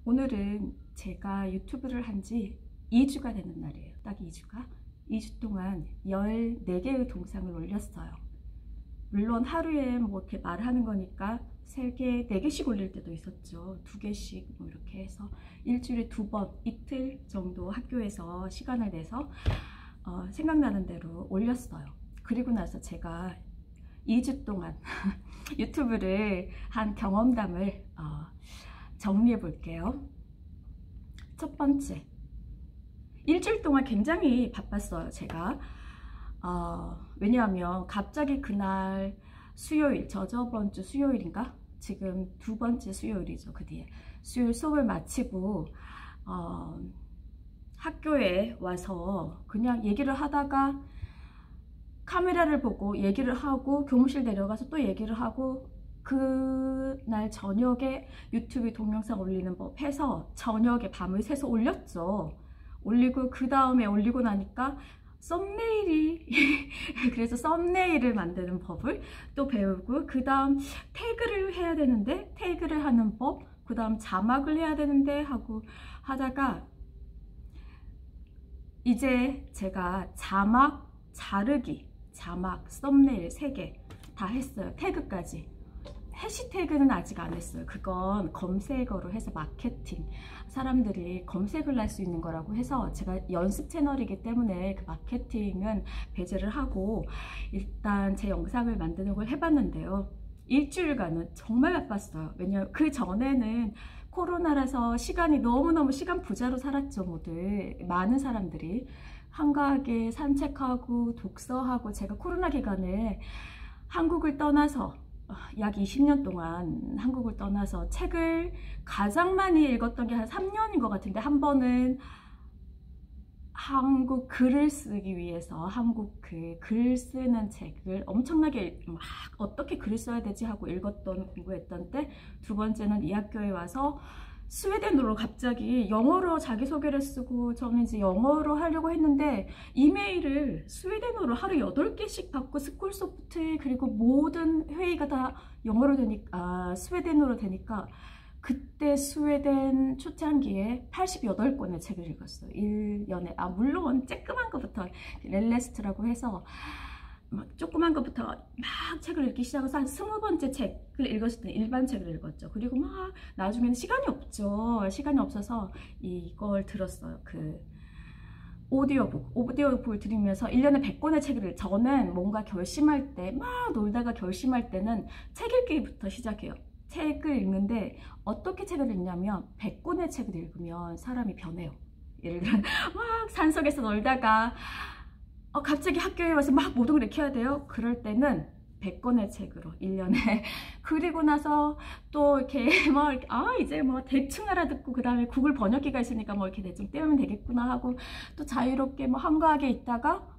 오늘은 제가 유튜브를 한 지 2주가 되는 날이에요. 딱 2주가. 2주 동안 14개의 동영상을 올렸어요. 물론 하루에 뭐 이렇게 말하는 거니까 3개, 4개씩 올릴 때도 있었죠. 2개씩 뭐 이렇게 해서 일주일에 2번, 이틀 정도 학교에서 시간을 내서 생각나는 대로 올렸어요. 그리고 나서 제가 2주 동안 유튜브를 한 경험담을 정리해 볼게요. 첫 번째, 일주일 동안 굉장히 바빴어요. 제가 왜냐하면 갑자기 그날 수요일, 저번 주 수요일인가? 지금 2번째 수요일이죠. 그 뒤에 수요일 수업을 마치고 학교에 와서 그냥 얘기를 하다가 카메라를 보고 얘기를 하고 교무실 내려가서 또 얘기를 하고 그날 저녁에 유튜브 동영상 올리는 법 해서 저녁에 밤을 새서 올렸죠. 올리고 그 다음에 올리고 나니까 썸네일이 그래서 썸네일을 만드는 법을 또 배우고, 그 다음 태그를 해야 되는데 태그를 하는 법, 그 다음 자막을 해야 되는데 하고 하다가 이제 제가 자막 자르기, 자막, 썸네일 3개 다 했어요. 태그까지. 해시태그는 아직 안 했어요. 그건 검색어로 해서 마케팅, 사람들이 검색을 할 수 있는 거라고 해서 제가 연습 채널이기 때문에 그 마케팅은 배제를 하고 일단 제 영상을 만드는 걸 해봤는데요. 일주일간은 정말 바빴어요. 왜냐면 그 전에는 코로나라서 시간이 너무너무 시간 부자로 살았죠. 모두 많은 사람들이 한가하게 산책하고 독서하고, 제가 코로나 기간에 한국을 떠나서 약 20년 동안 한국을 떠나서 책을 가장 많이 읽었던 게 한 3년인 것 같은데, 한 번은 한국 글을 쓰기 위해서 한국 글 쓰는 책을 엄청나게 막 어떻게 글을 써야 되지 하고 읽었던, 공부했던 때, 2번째는 이 학교에 와서 스웨덴어로 갑자기 영어로 자기소개를 쓰고, 저는 이제 영어로 하려고 했는데 이메일을 스웨덴어로 하루 8개씩 받고, 스쿨소프트 그리고 모든 회의가 다 영어로 되니까, 스웨덴어로 되니까 그때 스웨덴 초창기에 88권의 책을 읽었어요. 1년에. 물론 쬐끄만 거부터 렐레스트라고 해서 조그만 것부터 막 책을 읽기 시작해서 한 20번째 책을 읽었을 때 일반 책을 읽었죠. 그리고 막 나중에는 시간이 없죠. 시간이 없어서 이걸 들었어요. 그 오디오북을 들으면서 1년에 100권의 책을, 저는 뭔가 결심할 때, 막 놀다가 결심할 때는 책 읽기부터 시작해요. 책을 읽는데 어떻게 책을 읽냐면 100권의 책을 읽으면 사람이 변해요. 예를 들어 막 산속에서 놀다가 갑자기 학교에 와서 막 모든 걸 익혀야 돼요. 그럴 때는 100권의 책으로 1년에 그리고 나서 또 이렇게 뭐 이제 뭐 대충 알아듣고, 그 다음에 구글 번역기가 있으니까 뭐 이렇게 대충 떼우면 되겠구나 하고 또 자유롭게 뭐 한가하게 있다가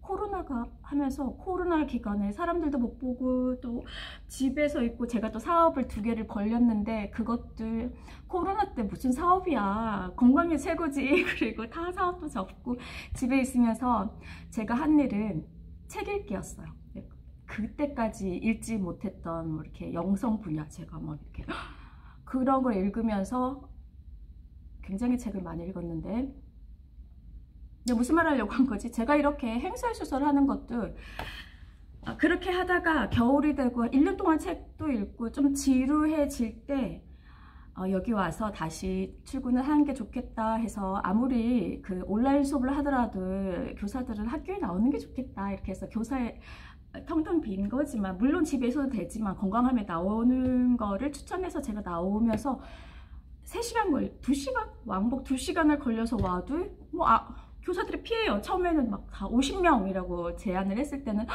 코로나가 하면서, 코로나 기간에 사람들도 못 보고 또 집에서 있고, 제가 또 사업을 2개를 벌렸는데 그것들 코로나 때 무슨 사업이야, 건강이 최고지. 그리고 다 사업도 접고 집에 있으면서 제가 한 일은 책 읽기였어요. 그때까지 읽지 못했던 뭐 이렇게 영성 분야, 제가 뭐 이렇게 그런 걸 읽으면서 굉장히 책을 많이 읽었는데, 무슨 말 하려고 한 거지? 제가 이렇게 행설수설 하는 것도 그렇게 하다가 겨울이 되고 1년 동안 책도 읽고 좀 지루해질 때 여기 와서 다시 출근을 하는 게 좋겠다 해서, 아무리 그 온라인 수업을 하더라도 교사들은 학교에 나오는 게 좋겠다 이렇게 해서, 교사에 텅텅 빈 거지만 물론 집에 있어도 되지만 건강하면 나오는 거를 추천해서 제가 나오면서 3시간 2시간? 왕복 2시간을 걸려서 와도 뭐 교사들이 피해요. 처음에는 막 다 50명이라고 제안을 했을 때는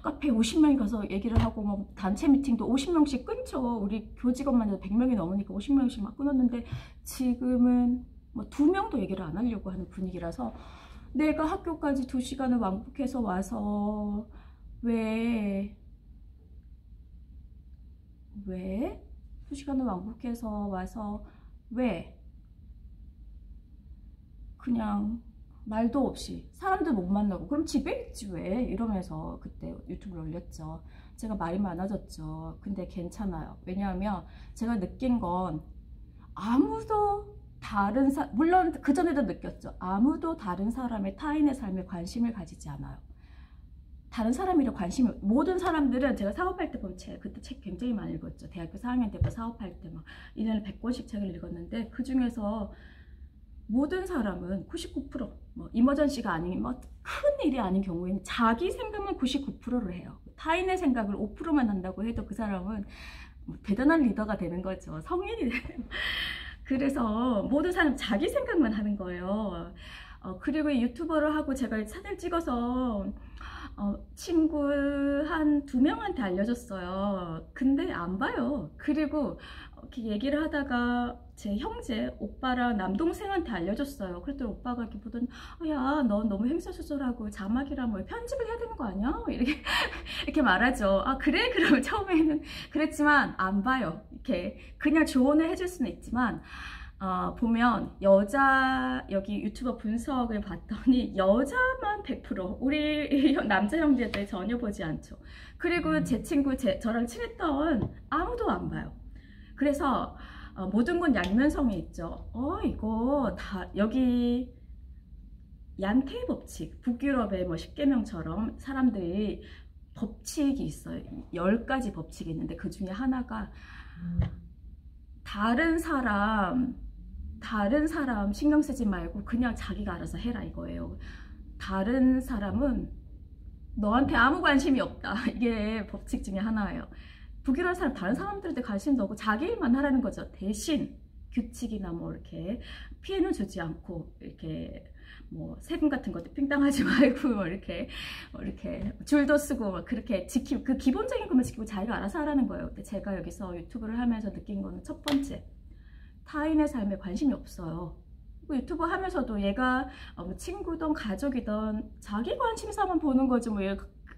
카페에 50명이 가서 얘기를 하고, 뭐 단체 미팅도 50명씩 끊죠. 우리 교직원만 해도 100명이 넘으니까 50명씩 막 끊었는데, 지금은 뭐 2명도 얘기를 안 하려고 하는 분위기라서, 내가 학교까지 2시간을 왕복해서 와서 왜 2시간을 왕복해서 와서 왜 그냥 말도 없이 사람들 못 만나고 그럼 집에 있지 왜, 이러면서 그때 유튜브를 올렸죠. 제가 말이 많아졌죠. 근데 괜찮아요. 왜냐하면 제가 느낀 건 아무도 물론 그전에도 느꼈죠. 아무도 다른 사람의 타인의 삶에 관심을 가지지 않아요. 다른 사람이라 관심을, 모든 사람들은 제가 사업할 때 보면 그때 책 굉장히 많이 읽었죠. 대학교 4학년 때부터 사업할 때 막 1년에 100권씩 책을 읽었는데, 그 중에서 모든 사람은 99%, 뭐 이머전시가 아닌 뭐 큰 일이 아닌 경우에는 자기 생각만 99%를 해요. 타인의 생각을 5%만 한다고 해도 그 사람은 대단한 리더가 되는 거죠. 성인이 돼요. 그래서 모든 사람 자기 생각만 하는 거예요. 그리고 유튜버를 하고 제가 사진을 찍어서 친구 한 2명한테 알려줬어요. 근데 안 봐요. 그리고 이렇게 얘기를 하다가 제 형제, 오빠랑 남동생한테 알려줬어요. 그랬더니 오빠가 이렇게 보더니 야, 넌 너무 횡설수설하고 자막이랑 뭐 편집을 해야 되는 거 아니야? 이렇게 이렇게 말하죠. 아 그래? 그러면 처음에는 그랬지만 안 봐요. 이렇게 그냥 조언을 해줄 수는 있지만 보면 여기 유튜버 분석을 봤더니 여자만 100%, 우리 남자 형제들 전혀 보지 않죠. 그리고 제 친구, 저랑 친했던 아무도 안 봐요. 그래서 모든 건 양면성에 있죠. 이거 다 여기 얀케이 법칙, 북유럽의 뭐 10계명처럼 사람들이 법칙이 있어요. 10가지 법칙이 있는데 그 중에 하나가 다른 사람 신경 쓰지 말고 그냥 자기가 알아서 해라 이거예요. 다른 사람은 너한테 아무 관심이 없다. 이게 법칙 중에 하나예요. 북유럽 사람 다른 사람들한테 관심도 없고 자기 일만 하라는 거죠. 대신 규칙이나 뭐 이렇게 피해는 주지 않고 이렇게 뭐 세금 같은 것도 핑당하지 말고 뭐 이렇게 줄도 쓰고 막 그렇게 지키고 그 기본적인 것만 지키고 자기가 알아서 하라는 거예요. 근데 제가 여기서 유튜브를 하면서 느낀 거는 첫 번째, 타인의 삶에 관심이 없어요. 유튜브 하면서도 얘가 뭐 친구든 가족이든 자기 관심사만 보는 거죠. 뭐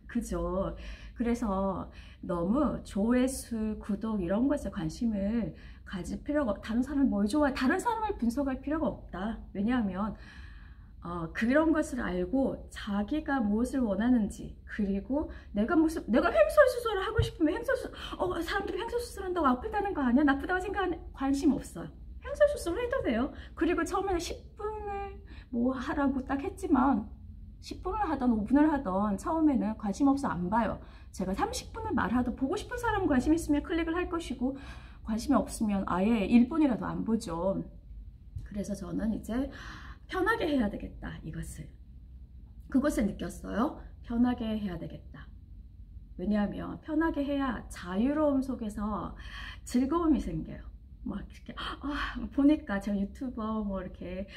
그죠. 그래서 너무 조회수, 구독 이런 것에 관심을 가질 필요가 없다. 다른 사람을 뭘 좋아해? 다른 사람을 분석할 필요가 없다. 왜냐하면 그런 것을 알고 자기가 무엇을 원하는지, 그리고 내가 횡설수설을 하고 싶으면 사람들이 횡설수설 한다고 아프다는 거 아니야? 나쁘다고 생각하는 관심 없어요. 횡설수설 해도 돼요. 그리고 처음에는 10분을 뭐 하라고 딱 했지만 10분을 하던 5분을 하던 처음에는 관심 없어 안 봐요. 제가 30분을 말하도 보고 싶은 사람은 관심 있으면 클릭을 할 것이고 관심이 없으면 아예 1분이라도 안 보죠. 그래서 저는 이제 편하게 해야 되겠다. 그것을 느꼈어요. 편하게 해야 되겠다. 왜냐하면 편하게 해야 자유로움 속에서 즐거움이 생겨요. 막 이렇게 보니까 제가 유튜버 뭐 이렇게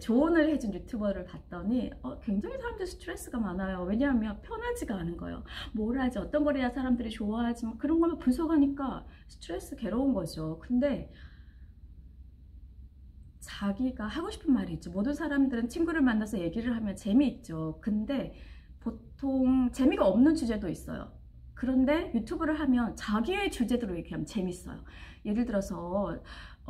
조언을 해준 유튜버를 봤더니 굉장히 사람들 스트레스가 많아요. 왜냐하면 편하지가 않은 거예요. 뭘 하지, 어떤 걸 해야 사람들이 좋아하지, 뭐 그런 거만 분석하니까 스트레스 괴로운 거죠. 근데 자기가 하고 싶은 말이 있죠. 모든 사람들은 친구를 만나서 얘기를 하면 재미있죠. 근데 보통 재미가 없는 주제도 있어요. 그런데 유튜브를 하면 자기의 주제대로 얘기하면 재밌어요. 예를 들어서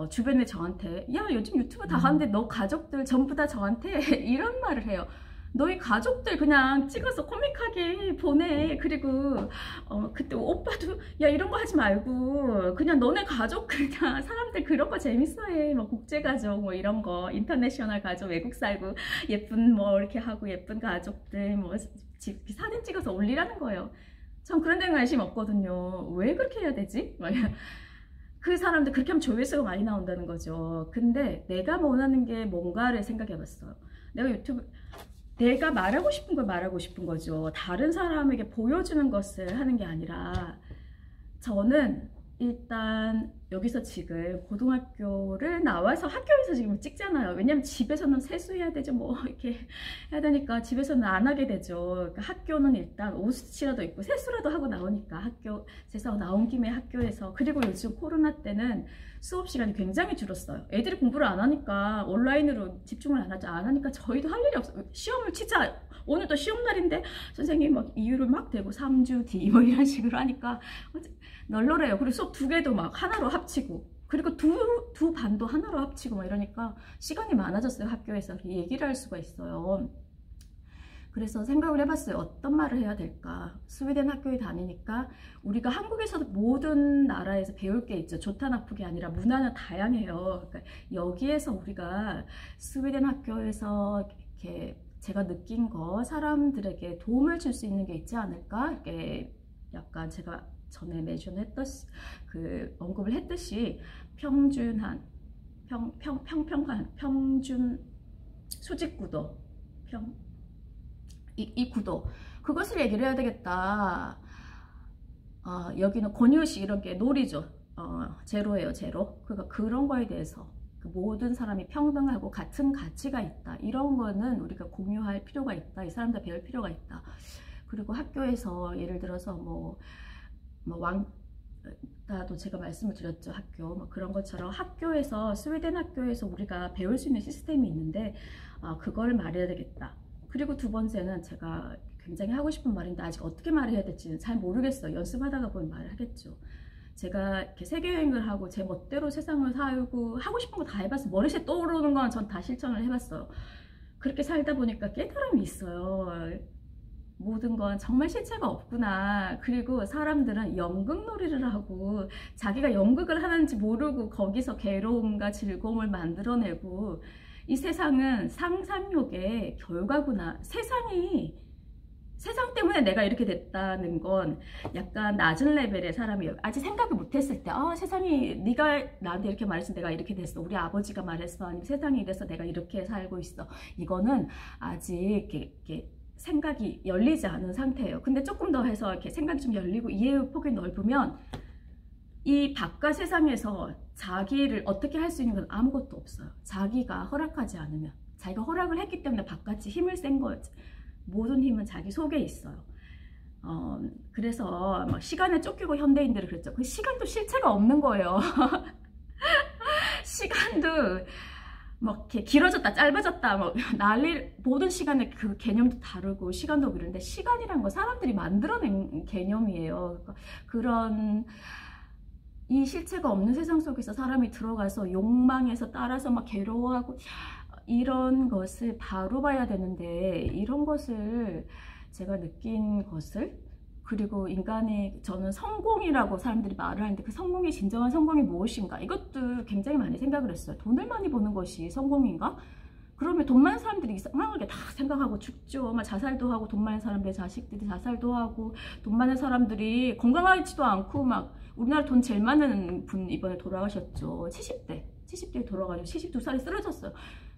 주변에 저한테 야 요즘 유튜브 다 하는데 너 가족들 전부 다 저한테 이런 말을 해요. 너희 가족들 그냥 찍어서 코믹하게 보내. 그리고 그때 오빠도 야 이런 거 하지 말고 그냥 너네 가족 그냥 사람들 그런 거 재밌어해. 뭐 국제가족 뭐 이런 거 인터내셔널 가족 외국 살고 예쁜 뭐 이렇게 하고 예쁜 가족들 뭐 사진 찍어서 올리라는 거예요. 전 그런 데는 관심 없거든요. 왜 그렇게 해야 되지? 그 사람들 그렇게 하면 조회수가 많이 나온다는 거죠. 근데 내가 원하는 게 뭔가를 생각해 봤어요. 내가 말하고 싶은 걸 말하고 싶은 거죠. 다른 사람에게 보여주는 것을 하는 게 아니라 저는 일단 여기서 지금 고등학교를 나와서 학교에서 지금 찍잖아요. 왜냐면 집에서는 세수해야 되죠. 뭐 이렇게 해야 되니까 집에서는 안 하게 되죠. 그러니까 학교는 일단 옷이라도 입고 세수라도 하고 나오니까 학교에서 나온 김에 학교에서. 그리고 요즘 코로나 때는 수업 시간이 굉장히 줄었어요. 애들이 공부를 안 하니까 온라인으로 집중을 안 하니까 저희도 할 일이 없어요. 시험을 치자. 오늘도 시험 날인데 선생님이 막 이유를 막 대고 3주 뒤 뭐 이런 식으로 하니까 널널해요. 그리고 수업 2개도 막 하나로 합치고 그리고 두 반도 하나로 합치고 막 이러니까 시간이 많아졌어요. 학교에서 얘기를 할 수가 있어요. 그래서 생각을 해봤어요. 어떤 말을 해야 될까? 스웨덴 학교에 다니니까 우리가 한국에서도 모든 나라에서 배울 게 있죠. 좋다 나쁘게 아니라 문화는 다양해요. 그러니까 여기에서 우리가 스웨덴 학교에서 이렇게 제가 느낀 거 사람들에게 도움을 줄 수 있는 게 있지 않을까? 이렇게 약간 제가 전에 mention했듯이 언급을 했듯이 평준한 평평한 평준 수직 구도 이 구도 그것을 얘기를 해야 되겠다. 여기는 권유식 이런 게 놀이죠. 제로예요, 제로. 그러니까 그런 거에 대해서 모든 사람이 평등하고 같은 가치가 있다. 이런 거는 우리가 공유할 필요가 있다. 이 사람들 배울 필요가 있다. 그리고 학교에서 예를 들어서 왕따도 제가 말씀을 드렸죠. 학교 그런 것처럼 학교에서 스웨덴 학교에서 우리가 배울 수 있는 시스템이 있는데 그걸 말해야 되겠다. 그리고 두 번째는 제가 굉장히 하고 싶은 말인데 아직 어떻게 말해야 될지는 잘 모르겠어요. 연습하다가 보면 말을 하겠죠. 제가 이렇게 세계여행을 하고 제 멋대로 세상을 살고 하고 싶은 거 다 해봤어요. 머리에 떠오르는 건 전 다 실천을 해봤어요. 그렇게 살다 보니까 깨달음이 있어요. 모든 건 정말 실체가 없구나. 그리고 사람들은 연극놀이를 하고 자기가 연극을 하는지 모르고 거기서 괴로움과 즐거움을 만들어내고 이 세상은 상상력의 결과구나. 세상 때문에 내가 이렇게 됐다는 건 약간 낮은 레벨의 사람이 아직 생각을 못했을 때 세상이 네가 나한테 이렇게 말해서 내가 이렇게 됐어. 우리 아버지가 말했어. 아니면 세상이 이래서 내가 이렇게 살고 있어. 이거는 아직 이렇게 생각이 열리지 않은 상태예요. 근데 조금 더 해서 이렇게 생각이 좀 열리고 이해의 폭이 넓으면 이 바깥 세상에서 자기를 어떻게 할 수 있는 건 아무것도 없어요. 자기가 허락하지 않으면. 자기가 허락을 했기 때문에 바깥이 힘을 센 거지. 모든 힘은 자기 속에 있어요. 그래서 막 시간에 쫓기고 현대인들이 그랬죠. 그 시간도 실체가 없는 거예요. 시간도 막 이렇게 길어졌다 짧아졌다 뭐 난리. 모든 시간의 그 개념도 다르고 시간도 그런데 시간이란 건 사람들이 만들어낸 개념이에요. 그러니까 그런 이 실체가 없는 세상 속에서 사람이 들어가서 욕망에서 따라서 막 괴로워하고 이런 것을 바로 봐야 되는데 이런 것을 제가 느낀 것을 그리고 인간의 저는 성공이라고 사람들이 말을 하는데 그 성공의 진정한 성공이 무엇인가 이것도 굉장히 많이 생각을 했어요. 돈을 많이 버는 것이 성공인가? 그러면 돈 많은 사람들이 이상하게 다 생각하고 죽죠. 막 자살도 하고 돈 많은 사람들의 자식들이 자살도 하고 돈 많은 사람들이 건강하지도 않고 막 우리나라 돈 제일 많은 분 이번에 돌아가셨죠. 70대에 돌아가지고 72살에 쓰러졌어요.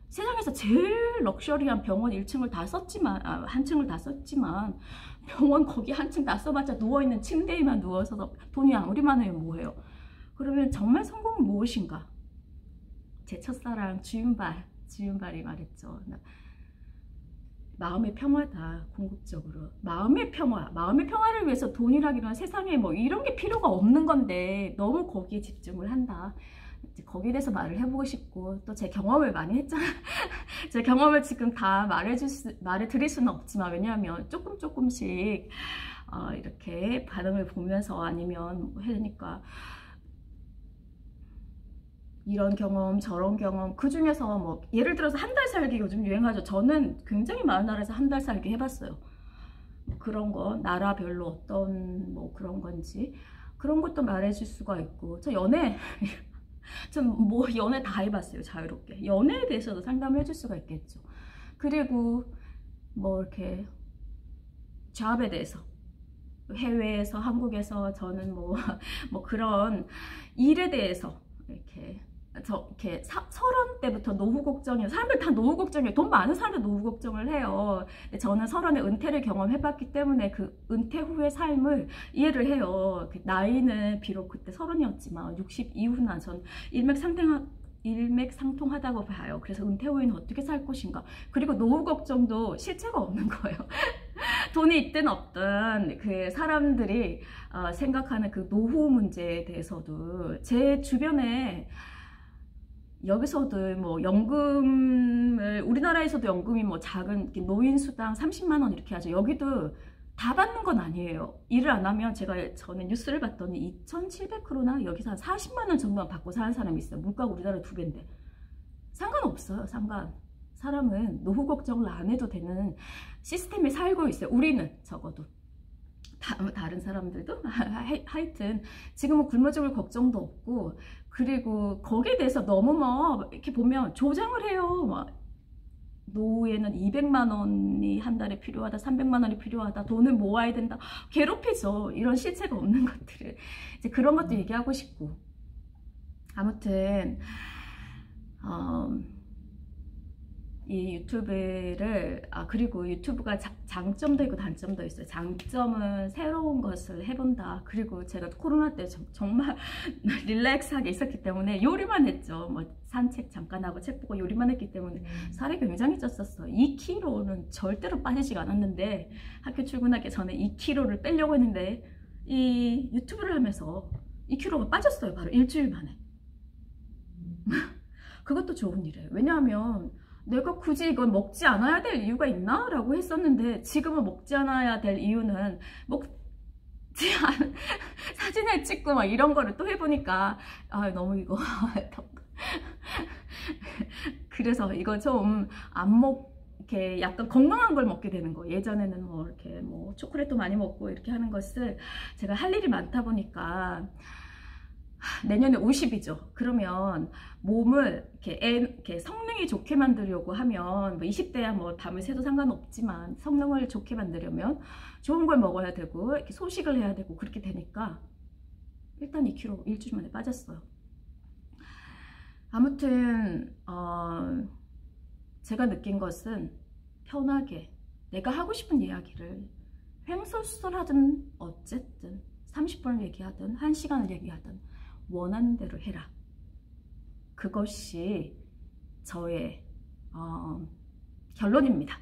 세상에서 제일 럭셔리한 병원 1층을 다 썼지만 한 층을 다 썼지만 병원 거기 한 층 다 써봤자 누워있는 침대에만 누워서 돈이 아무리 많아요 뭐해요. 그러면 정말 성공은 무엇인가? 제 첫사랑 주윤발이 말했죠. 마음의 평화다. 궁극적으로 마음의 평화를 위해서 돈이라기는 세상에 뭐 이런 게 필요가 없는 건데 너무 거기에 집중을 한다. 거기에 대해서 말을 해보고 싶고 또 제 경험을 많이 했잖아. 제 경험을 지금 다 말해드릴 수는 없지만 왜냐하면 조금씩 이렇게 반응을 보면서 아니면 뭐 해니까 이런 경험 저런 경험 그 중에서 뭐 예를 들어서 한 달 살기 요즘 유행하죠. 저는 굉장히 많은 나라에서 한 달 살기 해봤어요. 그런 거 나라별로 어떤 뭐 그런 건지 그런 것도 말해줄 수가 있고 저 연애 다 해봤어요. 자유롭게 연애에 대해서도 상담을 해줄 수가 있겠죠. 그리고 뭐 이렇게 잡에 대해서 해외에서 한국에서 저는 뭐 그런 일에 대해서 이렇게 서른 때부터 노후 걱정이에요. 사람들 다 노후 걱정이에요. 돈 많은 사람들 노후 걱정을 해요. 근데 저는 서른에 은퇴를 경험해봤기 때문에 그 은퇴 후의 삶을 이해를 해요. 나이는 비록 그때 서른이었지만 60 이후나 전 일맥상통하다고 봐요. 그래서 은퇴 후에는 어떻게 살 것인가. 그리고 노후 걱정도 실체가 없는 거예요. 돈이 있든 없든 그 사람들이 생각하는 그 노후 문제에 대해서도 제 주변에 여기서도 뭐 연금을 우리나라에서도 연금이 뭐 작은 노인수당 30만 원 이렇게 하죠. 여기도 다 받는 건 아니에요. 일을 안 하면 제가 전에 뉴스를 봤더니 2,700크로나 여기서 한 40만 원 정도만 받고 사는 사람이 있어요. 물가가 우리나라 2배인데 상관없어요. 사람은 노후 걱정을 안 해도 되는 시스템에 살고 있어요. 우리는 적어도. 다른 사람들도 하여튼 지금은 굶어 죽을 걱정도 없고, 그리고 거기에 대해서 너무 막 이렇게 보면 조장을 해요. 막 노후에는 200만 원이 한 달에 필요하다, 300만 원이 필요하다, 돈을 모아야 된다, 괴롭히죠. 이런 실체가 없는 것들을. 이제 그런 것도 얘기하고 싶고. 아무튼 이 유튜브를, 그리고 유튜브가 장점도 있고 단점도 있어요. 장점은 새로운 것을 해본다. 그리고 제가 코로나 때 정말 릴렉스하게 있었기 때문에 요리만 했죠. 뭐 산책 잠깐 하고 책 보고 요리만 했기 때문에 살이 굉장히 쪘었어. 2kg는 절대로 빠지지가 않았는데, 학교 출근하기 전에 2kg를 빼려고 했는데 이 유튜브를 하면서 2kg가 빠졌어요. 바로 일주일 만에. 그것도 좋은 일이에요. 왜냐하면 내가 굳이 이걸 먹지 않아야 될 이유가 있나? 라고 했었는데, 지금은 먹지 않아야 될 이유는 먹지 않은 사진을 찍고 막 이런 거를 또 해보니까 너무 이거 그래서 이거 좀 이렇게 약간 건강한 걸 먹게 되는 거. 예전에는 뭐 이렇게 뭐 초콜릿도 많이 먹고 이렇게 하는 것을, 제가 할 일이 많다 보니까 내년에 50이죠. 그러면 몸을 이렇게 성능이 좋게 만들려고 하면, 뭐 20대야 뭐 밤을 새도 상관없지만 성능을 좋게 만들려면 좋은 걸 먹어야 되고 이렇게 소식을 해야 되고, 그렇게 되니까 일단 2kg 일주일 만에 빠졌어요. 아무튼 제가 느낀 것은 편하게 내가 하고 싶은 이야기를 횡설수설하든 어쨌든 30분을 얘기하든 1시간을 얘기하든 원하는 대로 해라. 그것이 저의 결론입니다.